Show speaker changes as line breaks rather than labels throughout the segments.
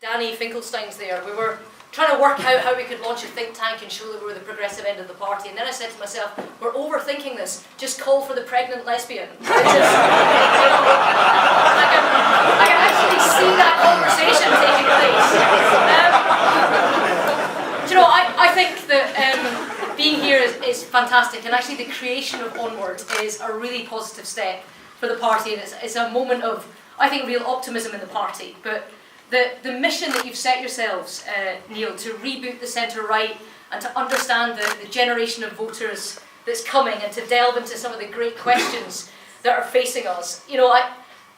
Danny Finkelstein's there. We were trying to work out how we could launch a think tank and show that we were the progressive end of the party. And then I said to myself, we're overthinking this. Just call for the pregnant lesbian. I can actually see that conversation taking place. Do you know, I think that being here is fantastic, and actually the creation of Onward is a really positive step for the party, and it's a moment of, I think, real optimism in the party. But the mission that you've set yourselves, Neil, to reboot the centre-right and to understand the generation of voters that's coming and to delve into some of the great questions that are facing us. You know,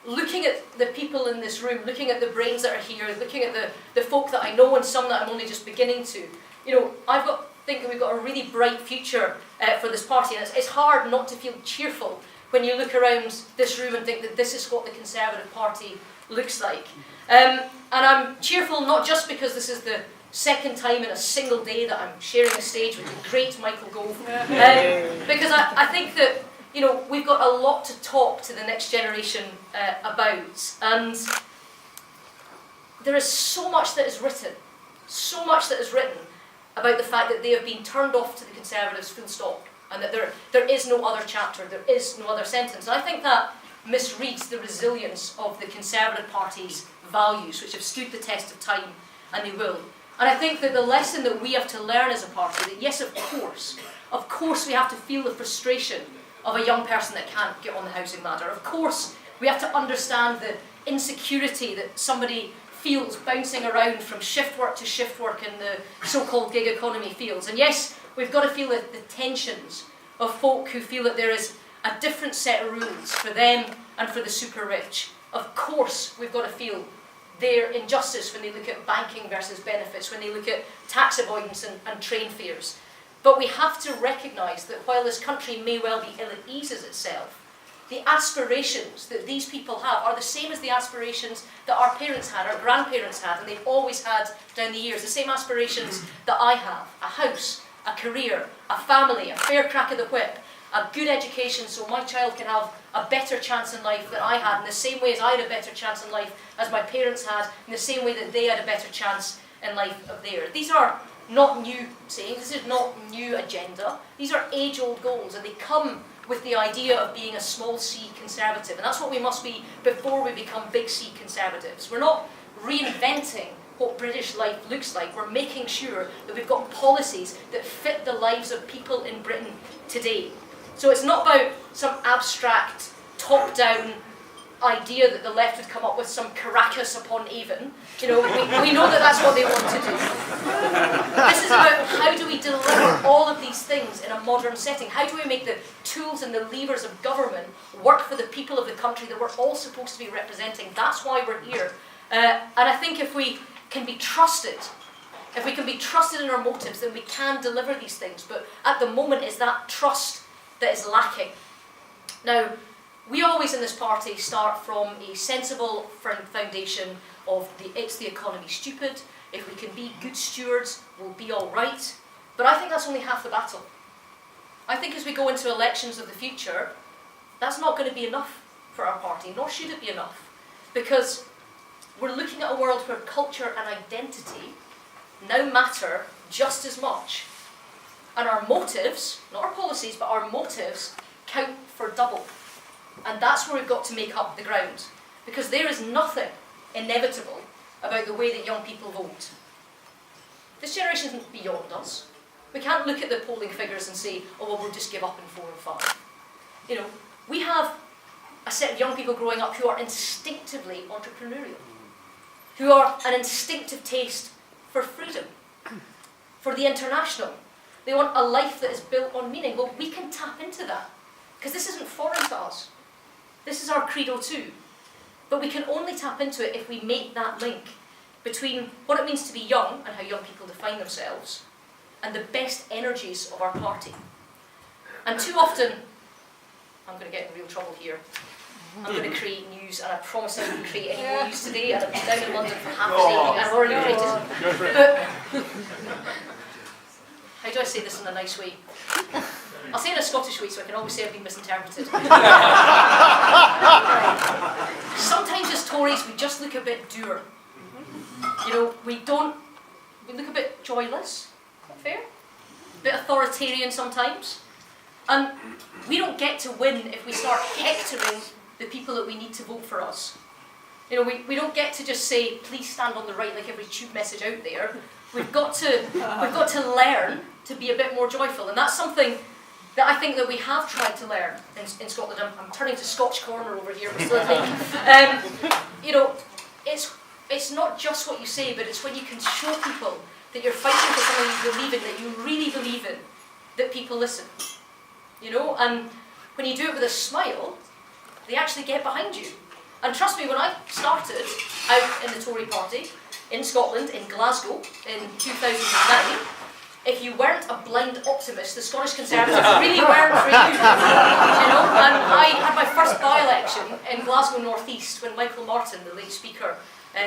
looking at the people in this room, looking at the brains that are here, looking at the folk that I know and some that I'm only just beginning to, you know, think that we've got a really bright future for this party, and it's hard not to feel cheerful when you look around this room and think that this is what the Conservative Party looks like. And I'm cheerful not just because this is the second time in a single day that I'm sharing a stage with the great Michael Gove, because I think that, you know, we've got a lot to talk to the next generation about, and there is so much that is written about the fact that they have been turned off to the Conservatives full stop, and that there is no other chapter, there is no other sentence. And I think that misreads the resilience of the Conservative Party's values, which have stood the test of time, and they will. And I think that the lesson that we have to learn as a party, that yes, of course we have to feel the frustration of a young person that can't get on the housing ladder. Of course we have to understand the insecurity that somebody feels bouncing around from shift work to shift work in the so-called gig economy fields. And yes, we've got to feel the tensions of folk who feel that there is a different set of rules for them and for the super rich. Of course we've got to feel their injustice when they look at banking versus benefits, when they look at tax avoidance and train fares. But we have to recognise that while this country may well be ill at ease as itself, the aspirations that these people have are the same as the aspirations that our parents had, our grandparents had, and they've always had down the years. The same aspirations that I have: a house, a career, a family, a fair crack of the whip, a good education so my child can have a better chance in life than I had, in the same way as I had a better chance in life as my parents had, in the same way that they had a better chance in life of theirs. These are not new sayings, this is not new agenda. These are age-old goals, and they come with the idea of being a small c Conservative. And that's what we must be before we become big C Conservatives. We're not reinventing what British life looks like. We're making sure that we've got policies that fit the lives of people in Britain today. So it's not about some abstract, top-down idea that the left would come up with some Caracas upon Avon. You know, we know that that's what they want to do. This is about how do we deliver all of these things in a modern setting? How do we make the tools and the levers of government work for the people of the country that we're all supposed to be representing? That's why we're here. And I think if we can be trusted in our motives, then we can deliver these things. But at the moment, it's that trust that is lacking. Now, we always in this party start from a sensible foundation of it's the economy stupid. If we can be good stewards, we'll be all right. But I think that's only half the battle. I think as we go into elections of the future, that's not going to be enough for our party, nor should it be enough. Because we're looking at a world where culture and identity now matter just as much. And our motives, not our policies, but our motives count for double. And that's where we've got to make up the ground. Because there is nothing inevitable about the way that young people vote. This generation isn't beyond us. We can't look at the polling figures and say, oh, well, we'll just give up in 4 or 5. You know, we have a set of young people growing up who are instinctively entrepreneurial, who are an instinctive taste for freedom, for the international. They want a life that is built on meaning. Well, we can tap into that, because this isn't foreign to us. This is our credo too. But we can only tap into it if we make that link between what it means to be young and how young people define themselves and the best energies of our party. And too often, I'm going to get in real trouble here. I'm going to create news, and I promise I won't create any more news today, and I've been down in London for half a day, and I've already created it. But how do I say this in a nice way? I'll say it in a Scottish way so I can always say I've been misinterpreted. Sometimes as Tories we just look a bit dour. We look a bit joyless, fair? A bit authoritarian sometimes. And we don't get to win if we start hectoring the people that we need to vote for us. We don't get to just say, please stand on the right like every tube message out there. We've got to learn to be a bit more joyful. And that's something that I think that we have tried to learn in Scotland. I'm turning to Scotch Corner over here. It's not just what you say, but it's when you can show people that you're fighting for something you believe in, that you really believe in, that people listen. And when you do it with a smile, they actually get behind you. And trust me, when I started out in the Tory party, in Scotland, in Glasgow, in 2009, if you weren't a blind optimist, the Scottish Conservatives really weren't for you. And I had my first by-election in Glasgow North East when Michael Martin, the late Speaker,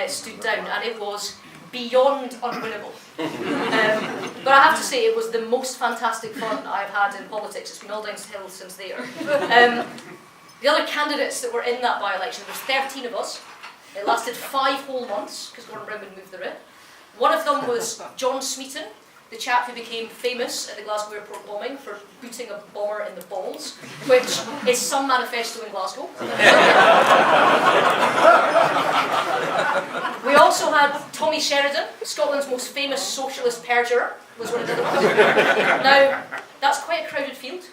stood down, and it was beyond unwinnable. But I have to say, it was the most fantastic fun I've had in politics. It's been all downhill since there. The other candidates that were in that by-election, there was 13 of us. It lasted 5 whole months, because Gordon Brown would move the writ. One of them was John Smeaton, the chap who became famous at the Glasgow airport bombing for booting a bomber in the balls, which is some manifesto in Glasgow. We also had Tommy Sheridan, Scotland's most famous socialist perjurer, was one of the other ones. Now, that's quite a crowded field.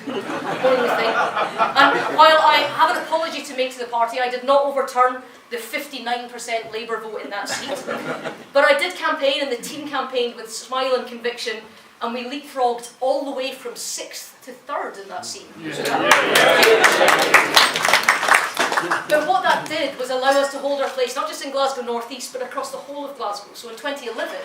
More than we think. And while I have an apology to make to the party, I did not overturn the 59% Labour vote in that seat. But I did campaign, and the team campaigned with smile and conviction, and we leapfrogged all the way from 6th to 3rd in that seat. So but what that did was allow us to hold our place, not just in Glasgow North East, but across the whole of Glasgow. So in 2011,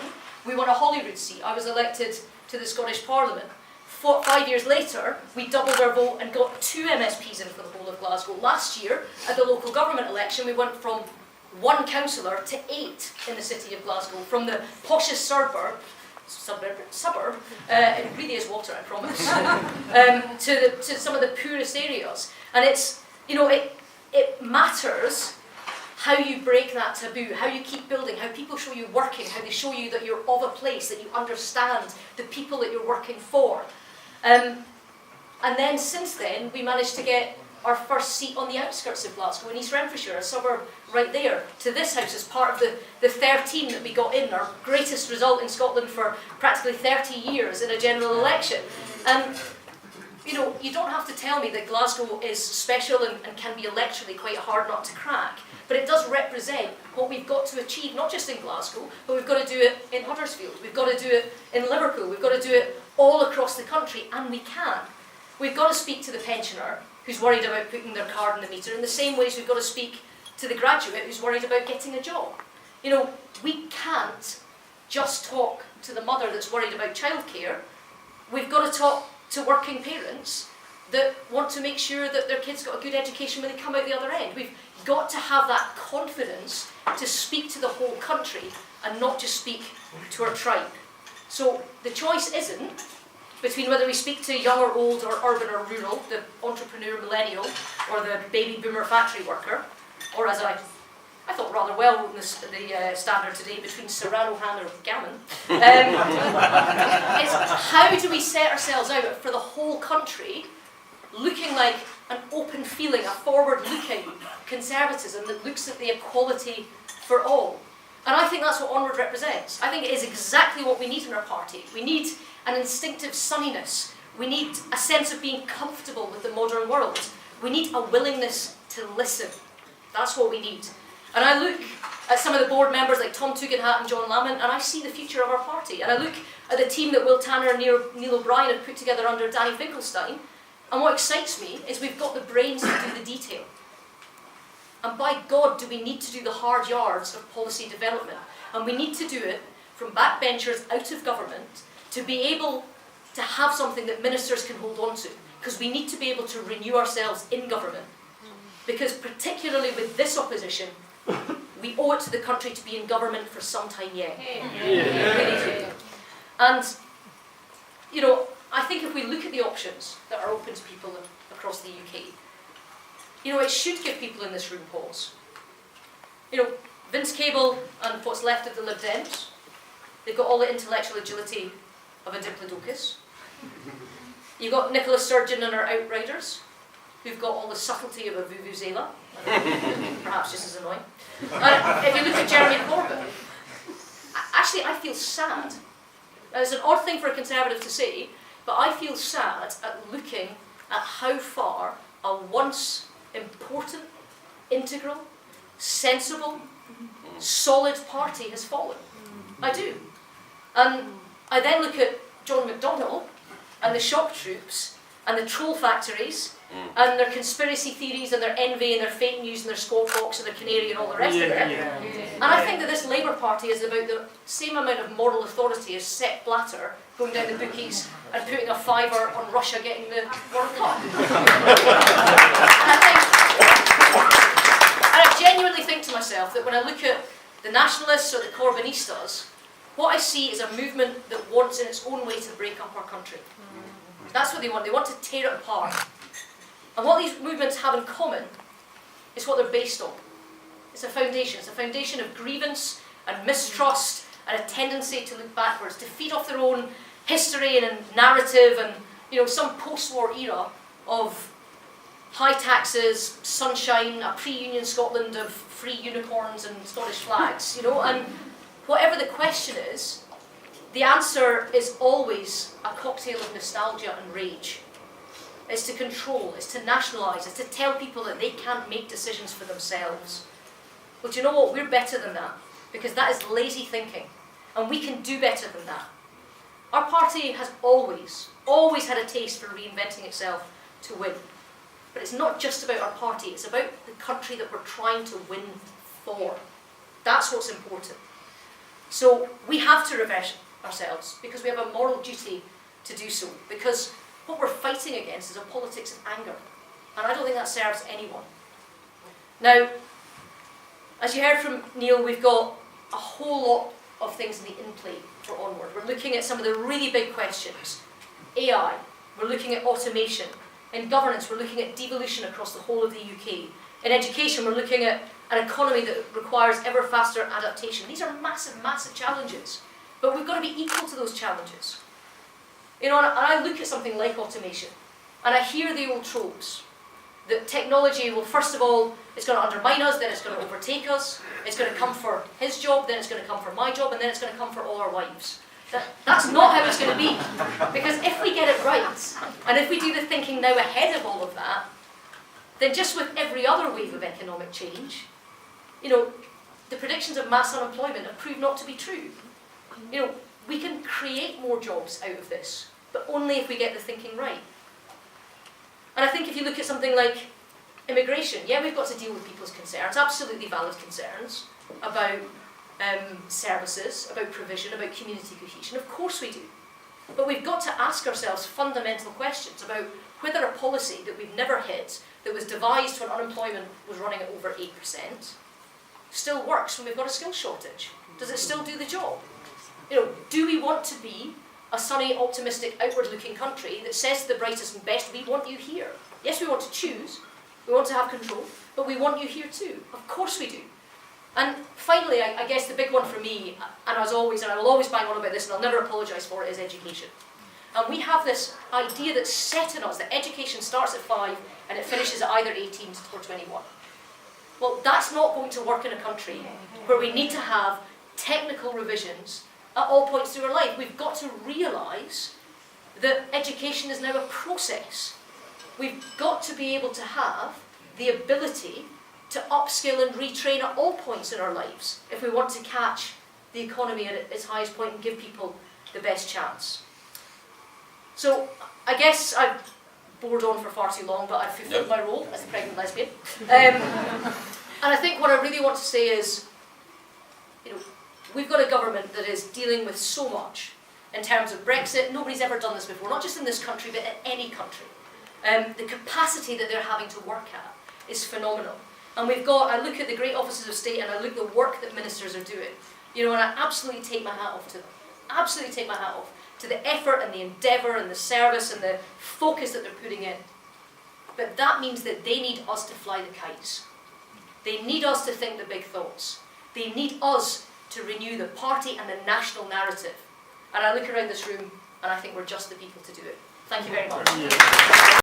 we won a Holyrood seat. I was elected to the Scottish Parliament. 5 years later, we doubled our vote and got 2 MSPs in for the whole of Glasgow. Last year, at the local government election, we went from 1 councillor to 8 in the city of Glasgow, from the poshest suburb, it really is water, I promise, to some of the poorest areas. And it matters how you break that taboo, how you keep building, how people show you working, how they show you that you're of a place, that you understand the people that you're working for. And then since then, we managed to get our first seat on the outskirts of Glasgow in East Renfrewshire, a suburb right there, to this house as part of the 13 that we got in, our greatest result in Scotland for practically 30 years in a general election. And you don't have to tell me that Glasgow is special and can be electorally quite a hard nut to crack, but it does represent what we've got to achieve, not just in Glasgow, but we've got to do it in Huddersfield, we've got to do it in Liverpool, we've got to do it all across the country, and we can. We've got to speak to the pensioner who's worried about putting their card in the meter in the same ways we've got to speak to the graduate who's worried about getting a job. We can't just talk to the mother that's worried about childcare. We've got to talk to working parents that want to make sure that their kids got a good education when they come out the other end. We've got to have that confidence to speak to the whole country and not just speak to our tribe. So the choice isn't between whether we speak to young or old or urban or rural, the entrepreneur millennial or the baby boomer factory worker, or as I thought rather well wrote in the Standard today, between Serrano ham or gammon. It's how do we set ourselves out for the whole country looking like an open feeling, a forward-looking conservatism that looks at the equality for all. And I think that's what Onward represents. I think it is exactly what we need in our party. We need an instinctive sunniness. We need a sense of being comfortable with the modern world. We need a willingness to listen. That's what we need. And I look at some of the board members like Tom Tugendhat and John Lamont, and I see the future of our party. And I look at the team that Will Tanner and Neil O'Brien have put together under Danny Finkelstein, and what excites me is we've got the brains to do the detail. And by God, do we need to do the hard yards of policy development. And we need to do it from backbenchers out of government to be able to have something that ministers can hold on to. Because we need to be able to renew ourselves in government. Because particularly with this opposition, we owe it to the country to be in government for some time yet. Yeah. And, I think if we look at the options that are open to people across the UK, it should give people in this room pause. Vince Cable and what's left of the Lib Dems, they've got all the intellectual agility of a Diplodocus. You've got Nicola Sturgeon and her Outriders, who've got all the subtlety of a Vuvuzela, perhaps just as annoying. If you look at Jeremy Corbyn, actually I feel sad. It's an odd thing for a Conservative to say, but I feel sad at looking at how far a once important, integral, sensible, solid party has fallen. I do. And I then look at John McDonnell and the shock troops and the troll factories and their conspiracy theories and their envy and their fake news and their squawk-box and their canary and all the rest of it. And I think that this Labour Party is about the same amount of moral authority as Sepp Blatter going down the bookies and putting a fiver on Russia getting the World Cup. And I genuinely think to myself that when I look at the nationalists or the Corbynistas, what I see is a movement that wants in its own way to break up our country. That's what they want. They want to tear it apart. And what these movements have in common is what they're based on. It's a foundation. It's a foundation of grievance and mistrust and a tendency to look backwards, to feed off their own history and narrative and some post-war era of high taxes, sunshine, a pre-Union Scotland of free unicorns and Scottish flags, and whatever the question is, the answer is always a cocktail of nostalgia and rage. It's to control, it's to nationalise, it's to tell people that they can't make decisions for themselves. Well, do you know what? We're better than that, because that is lazy thinking, and we can do better than that. Our party has always had a taste for reinventing itself to win. But it's not just about our party, it's about the country that we're trying to win for. That's what's important. So we have to reverse ourselves, because we have a moral duty to do so, because what we're fighting against is a politics of anger, and I don't think that serves anyone. Now, as you heard from Neil, we've got a whole lot of things in the in-play for Onward. We're looking at some of the really big questions. AI, we're looking at automation. In governance, we're looking at devolution across the whole of the UK. In education, we're looking at an economy that requires ever faster adaptation. These are massive, massive challenges, but we've got to be equal to those challenges. And I look at something like automation, and I hear the old tropes that technology will, first of all, it's going to undermine us, then it's going to overtake us, it's going to come for his job, then it's going to come for my job, and then it's going to come for all our wives. That's not how it's going to be. Because if we get it right, and if we do the thinking now ahead of all of that, then just with every other wave of economic change, the predictions of mass unemployment have proved not to be true. We can create more jobs out of this, but only if we get the thinking right. And I think if you look at something like immigration, yeah, we've got to deal with people's concerns, absolutely valid concerns, about services, about provision, about community cohesion. Of course we do. But we've got to ask ourselves fundamental questions about whether a policy that we've never hit, that was devised when unemployment was running at over 8%, still works when we've got a skills shortage. Does it still do the job? Do we want to be a sunny, optimistic, outward-looking country that says to the brightest and best, we want you here? Yes, we want to choose, we want to have control, but we want you here too. Of course we do. And finally, I guess the big one for me, and I will always bang on about this and I'll never apologise for it, is education. And we have this idea that's set in us that education starts at 5 and it finishes at either 18 or 21. Well, that's not going to work in a country where we need to have technical revisions at all points through our life. We've got to realise that education is now a process. We've got to be able to have the ability to upskill and retrain at all points in our lives if we want to catch the economy at its highest point and give people the best chance. So I guess I've bored on for far too long, but I've fulfilled my role as a pregnant lesbian. And I think what I really want to say is, we've got a government that is dealing with so much in terms of Brexit. Nobody's ever done this before, not just in this country, but in any country. The capacity that they're having to work at is phenomenal. And I look at the great offices of state and I look at the work that ministers are doing, and I absolutely take my hat off to them. Absolutely take my hat off to the effort and the endeavour and the service and the focus that they're putting in. But that means that they need us to fly the kites. They need us to think the big thoughts. They need us to renew the party and the national narrative. And I look around this room and I think we're just the people to do it. Thank you very much.